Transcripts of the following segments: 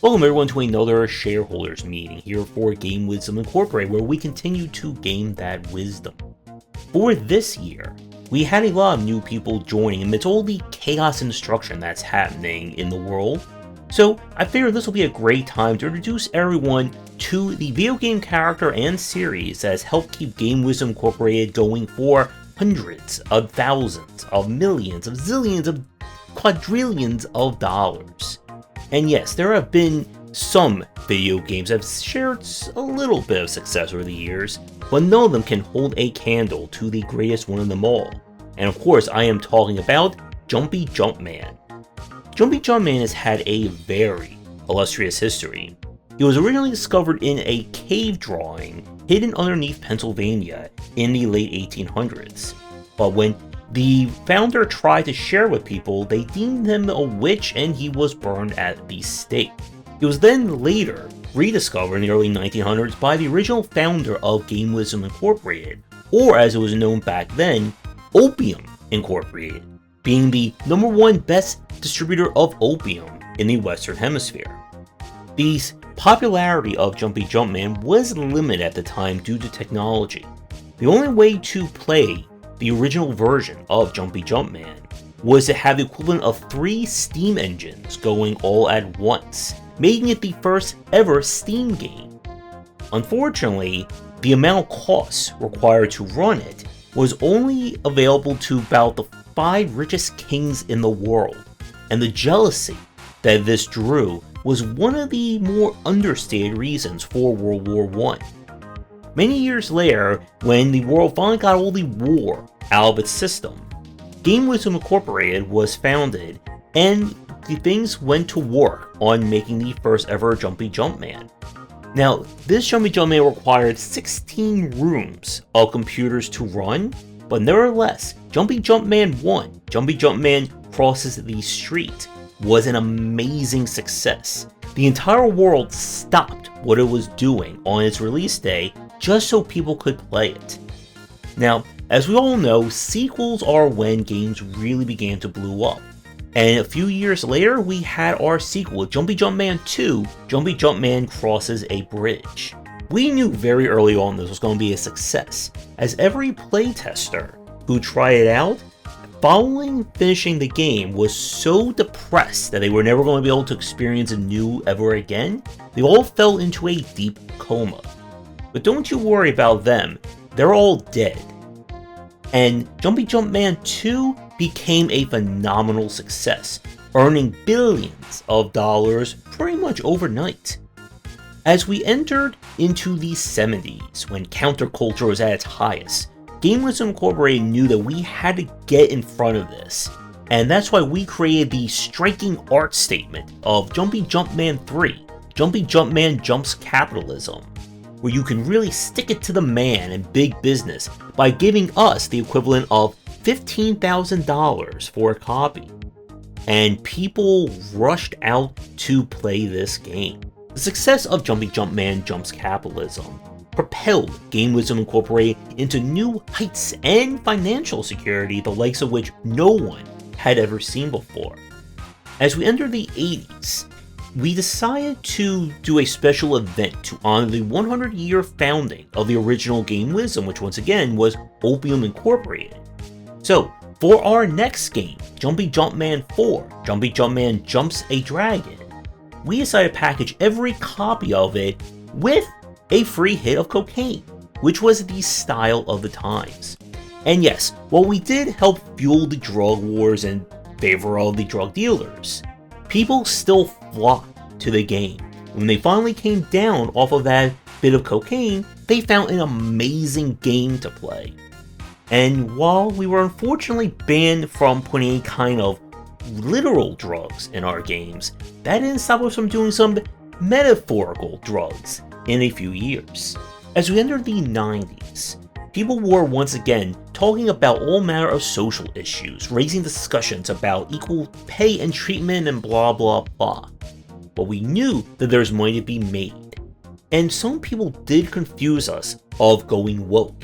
Welcome everyone to another shareholders meeting here for Game Wisdom Incorporated, where we continue to gain that wisdom. For this year, we had a lot of new people joining amidst all the chaos and destruction that's happening in the world. So I figured this will be a great time to introduce everyone to the video game character and series that has helped keep Game Wisdom Incorporated going for hundreds of thousands of millions of zillions of quadrillions of dollars. And yes, there have been some video games that have shared a little bit of success over the years, but none of them can hold a candle to the greatest one of them all. And of course, I am talking about Jumpy Jumpman. Jumpy Jumpman has had a very illustrious history. He was originally discovered in a cave drawing hidden underneath Pennsylvania in the late 1800s. But when the founder tried to share with people, they deemed him a witch and he was burned at the stake. He was then later rediscovered in the early 1900s by the original founder of Game Wisdom Incorporated, or as it was known back then, Opium Incorporated, being the #1 best distributor of opium in the Western Hemisphere. The popularity of Jumpy Jumpman was limited at the time due to technology. The only way to play the original version of Jumpy Jumpman was to have the equivalent of 3 Steam engines going all at once, making it the first ever Steam game. Unfortunately, the amount of costs required to run it was only available to about the 5 richest kings in the world, and the jealousy that this drew was one of the more understated reasons for World War I. Many years later, when the world finally got all the war out of its system, Game Wisdom Incorporated was founded, and the things went to work on making the first ever Jumpy Jumpman. Now, this Jumpy Jumpman required 16 rooms of computers to run, but nevertheless, Jumpy Jumpman 1, Jumpy Jumpman Crosses the Street, was an amazing success. The entire world stopped what it was doing on its release day just so people could play it. Now, as we all know, sequels are when games really began to blow up. And a few years later, we had our sequel, Jumpy Jumpman 2, Jumpy Jumpman Crosses a Bridge. We knew very early on this was going to be a success, as every playtester who tried it out, following finishing the game, was so depressed that they were never going to be able to experience a new ever again, they all fell into a deep coma. But don't you worry about them, they're all dead. And Jumpy Jumpman 2 became a phenomenal success, earning billions of dollars pretty much overnight. As we entered into the 70s, when counterculture was at its highest, Game Wisdom Incorporated knew that we had to get in front of this, and that's why we created the striking art statement of Jumpy Jumpman 3, Jumpy Jumpman Jumps Capitalism, where you can really stick it to the man and big business by giving us the equivalent of $15,000 for a copy. And people rushed out to play this game. The success of Jumpy Jumpman Jumps Capitalism propelled Game Wisdom Incorporated into new heights and financial security, the likes of which no one had ever seen before. As we entered the 80s, we decided to do a special event to honor the 100-year founding of the original Game Wisdom, which once again was Opium Incorporated. So, for our next game, Jumpy Jumpman 4, Jumpy Jumpman Jumps a Dragon, we decided to package every copy of it with a free hit of cocaine, which was the style of the times. And yes, while we did help fuel the drug wars in favor of the drug dealers, people still flocked to the game. When they finally came down off of that bit of cocaine, they found an amazing game to play. And while we were unfortunately banned from putting any kind of literal drugs in our games, that didn't stop us from doing some metaphorical drugs in a few years. As we entered the 90s, people were once again talking about all manner of social issues, raising discussions about equal pay and treatment and blah blah blah. But we knew that there's money to be made. And some people did confuse us of going woke,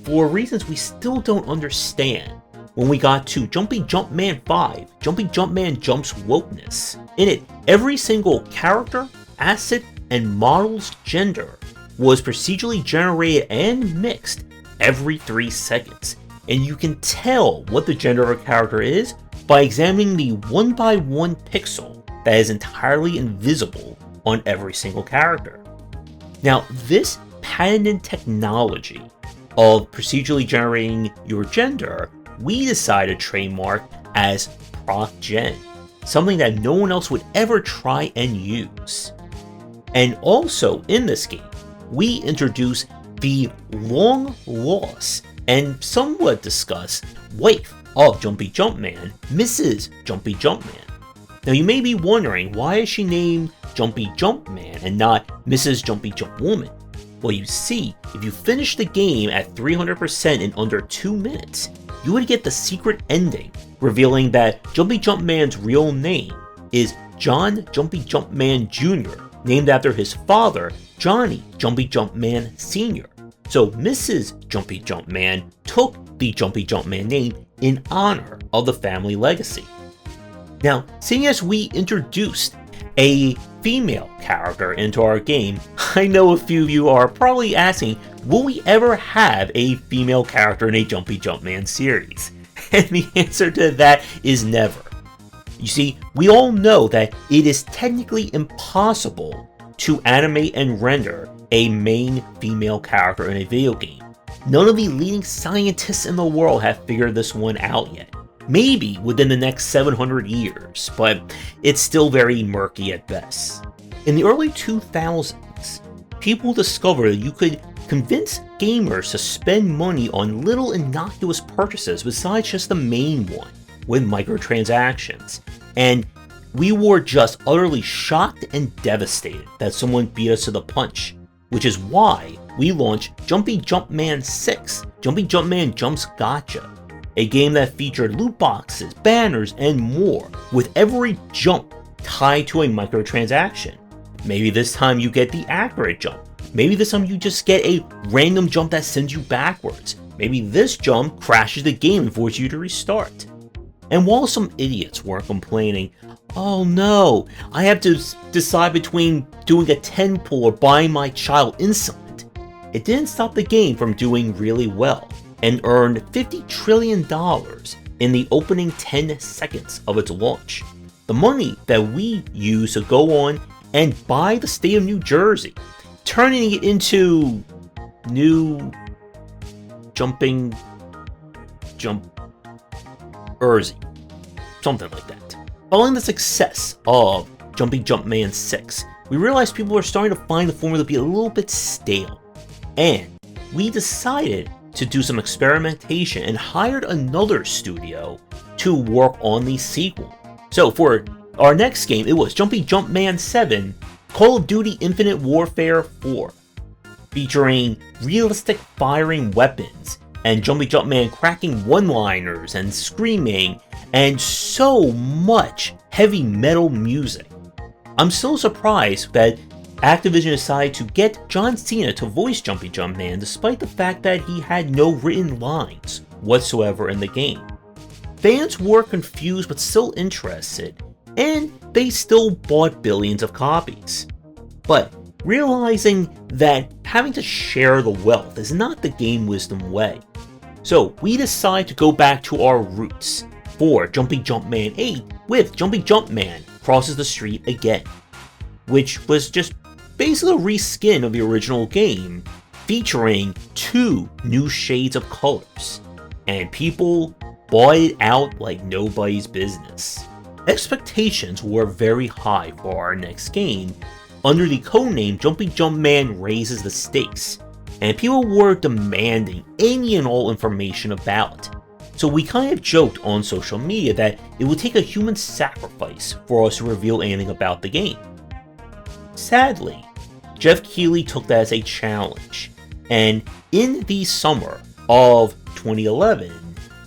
for reasons we still don't understand. When we got to Jumpy Jumpman 5, Jumpy Jumpman Jumps Wokeness. In it, every single character, asset and model's gender was procedurally generated and mixed every 3 seconds, and you can tell what the gender of a character is by examining the 1x1 pixel that is entirely invisible on every single character. Now, this patented technology of procedurally generating your gender, we decided to trademark as ProcGen, something that no one else would ever try and use. And also in this game, we introduce the long lost and somewhat discussed wife of Jumpy Jumpman, Mrs. Jumpy Jumpman. Now you may be wondering, why is she named Jumpy Jumpman and not Mrs. Jumpy Jumpwoman? Well, you see, if you finish the game at 300% in under 2 minutes, you would get the secret ending, revealing that Jumpy Jumpman's real name is John Jumpy Jumpman Jr., named after his father, Johnny Jumpy Jumpman Sr. So Mrs. Jumpy Jumpman took the Jumpy Jumpman name in honor of the family legacy. Now, seeing as we introduced a female character into our game, I know a few of you are probably asking, will we ever have a female character in a Jumpy Jumpman series? And the answer to that is never. You see, we all know that it is technically impossible to animate and render a main female character in a video game. None of the leading scientists in the world have figured this one out yet. Maybe within the next 700 years, but it's still very murky at best. In the early 2000s, people discovered that you could convince gamers to spend money on little innocuous purchases besides just the main one, with microtransactions. And we were just utterly shocked and devastated that someone beat us to the punch, which is why we launched Jumpy Jumpman 6, Jumpy Jumpman Jumps Gotcha, a game that featured loot boxes, banners, and more, with every jump tied to a microtransaction. Maybe this time you get the accurate jump. Maybe this time you just get a random jump that sends you backwards. Maybe this jump crashes the game and forces you to restart. And while some idiots were complaining, oh no, I have to decide between doing a 10 pull or buying my child insulin, it didn't stop the game from doing really well, and earned $50 trillion in the opening 10 seconds of its launch. The money that we used to go on and buy the state of New Jersey, turning it into new jumping Jersey, something like that. Following the success of Jumpy Jumpman 6, we realized people were starting to find the formula to be a little bit stale, and we decided to do some experimentation and hired another studio to work on the sequel. So for our next game, it was Jumpy Jumpman 7, Call of Duty Infinite Warfare 4, featuring realistic firing weapons and Jumpy Jumpman cracking one-liners and screaming and so much heavy metal music. I'm so surprised that Activision decided to get John Cena to voice Jumpy Jumpman despite the fact that he had no written lines whatsoever in the game. Fans were confused but still interested, and they still bought billions of copies. But realizing that having to share the wealth is not the game wisdom way, so we decided to go back to our roots for Jumpy Jumpman 8 with Jumpy Jumpman Crosses the Street Again, which was just basically a reskin of the original game, featuring 2 new shades of colors, and people bought it out like nobody's business. Expectations were very high for our next game, under the codename Jumpy Jumpman Raises the Stakes, and people were demanding any and all information about it. So we kind of joked on social media that it would take a human sacrifice for us to reveal anything about the game. Sadly, Jeff Keighley took that as a challenge, and in the summer of 2011,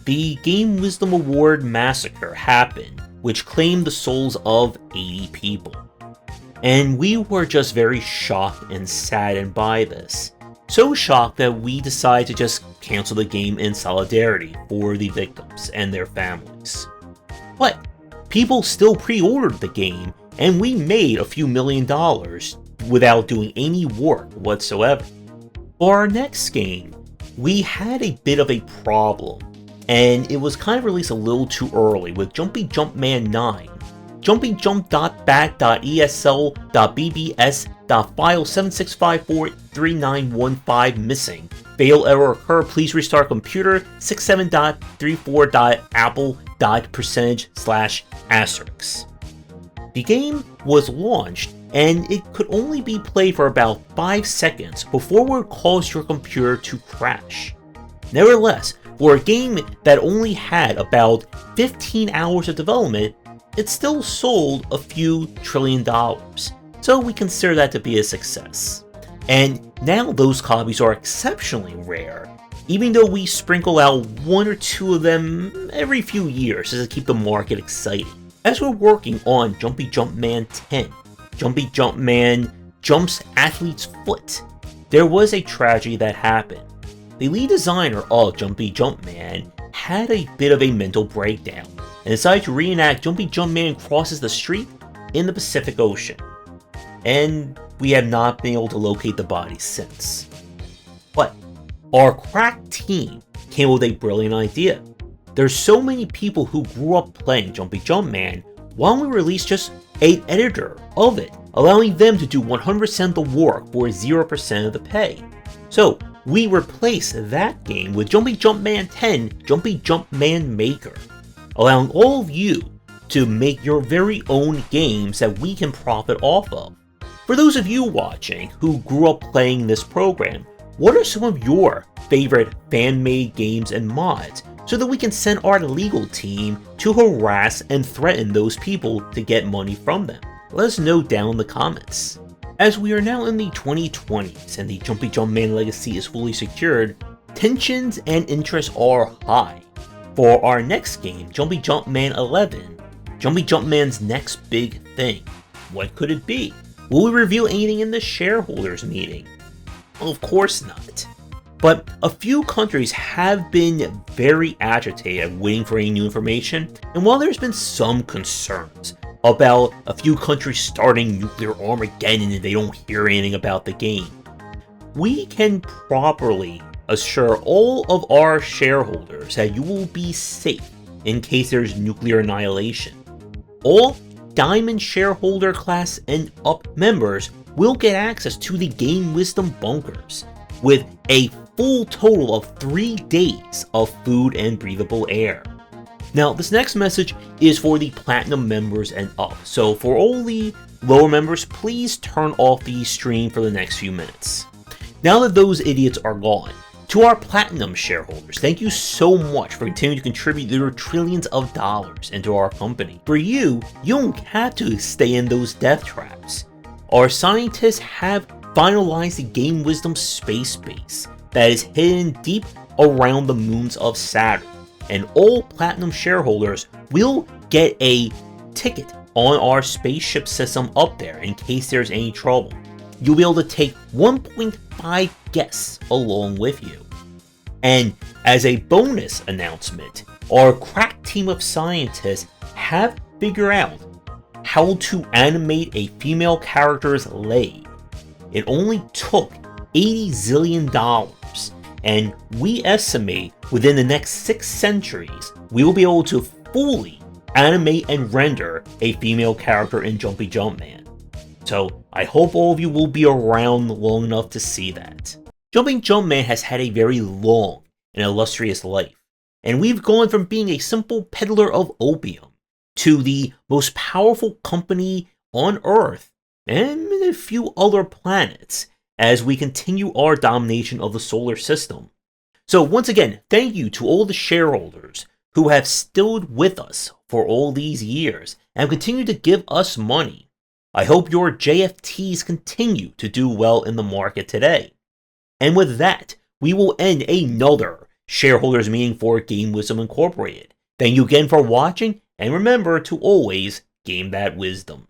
the Game Wisdom Award massacre happened, which claimed the souls of 80 people. And we were just very shocked and saddened by this. So shocked that we decided to just cancel the game in solidarity for the victims and their families. But people still pre-ordered the game, and we made a few $1,000,000 without doing any work whatsoever. For our next game, we had a bit of a problem, and it was kind of released a little too early with Jumpy Jumpman 9. jumpyjump.bat.esl.bbs.file 76543915 missing. Fail error occur, please restart computer 67.34.apple.percentage/asterisk. The game was launched and it could only be played for about 5 seconds before it would cause your computer to crash. Nevertheless, for a game that only had about 15 hours of development, it still sold a few $1 trillion, so we consider that to be a success. And now those copies are exceptionally rare, even though we sprinkle out 1 or 2 of them every few years just to keep the market exciting. As we're working on Jumpy Jumpman 10, Jumpy Jumpman Jumps Athlete's Foot, there was a tragedy that happened. The lead designer of Jumpy Jumpman had a bit of a mental breakdown and decided to reenact Jumpy Jumpman crosses the street in the Pacific Ocean. And we have not been able to locate the body since. But our crack team came up with a brilliant idea. There's so many people who grew up playing Jumpy Jumpman, why don't we release just an editor of it, allowing them to do 100% of the work for 0% of the pay. So we replaced that game with Jumpy Jumpman 10 Jumpy Jumpman Maker, allowing all of you to make your very own games that we can profit off of. For those of you watching who grew up playing this program, what are some of your favorite fan-made games and mods so that we can send our legal team to harass and threaten those people to get money from them? Let us know down in the comments. As we are now in the 2020s and the Jumpy Jumpman legacy is fully secured, tensions and interest are high. For our next game, Jumpy Jumpman 11, Jumpy Jumpman's next big thing. What could it be? Will we reveal anything in the shareholders meeting? Well, of course not. But a few countries have been very agitated waiting for any new information, and while there's been some concerns about a few countries starting nuclear Armageddon and they don't hear anything about the game, we can properly assure all of our shareholders that you will be safe in case there's nuclear annihilation. All Diamond shareholder class and up members will get access to the Game Wisdom bunkers with a full total of 3 days of food and breathable air. Now, this next message is for the Platinum members and up, so for all the lower members, please turn off the stream for the next few minutes. Now that those idiots are gone, to our Platinum shareholders, thank you so much for continuing to contribute your trillions of dollars into our company. For you, you don't have to stay in those death traps. Our scientists have finalized the Game Wisdom space base that is hidden deep around the moons of Saturn, and all Platinum shareholders will get a ticket on our spaceship system up there in case there's any trouble. You'll be able to take 1.5 guests along with you. And as a bonus announcement, our crack team of scientists have figured out how to animate a female character's leg. It only took $80 zillion, and we estimate within the next 6 centuries, we will be able to fully animate and render a female character in Jumpy Jumpman. So I hope all of you will be around long enough to see that. Jumpy Jumpman has had a very long and illustrious life, and we've gone from being a simple peddler of opium to the most powerful company on Earth and a few other planets as we continue our domination of the solar system. So once again, thank you to all the shareholders who have stood with us for all these years and continue to give us money. I hope your JFTs continue to do well in the market today. And with that, we will end another shareholders meeting for Game Wisdom Incorporated. Thank you again for watching, and remember to always game that wisdom.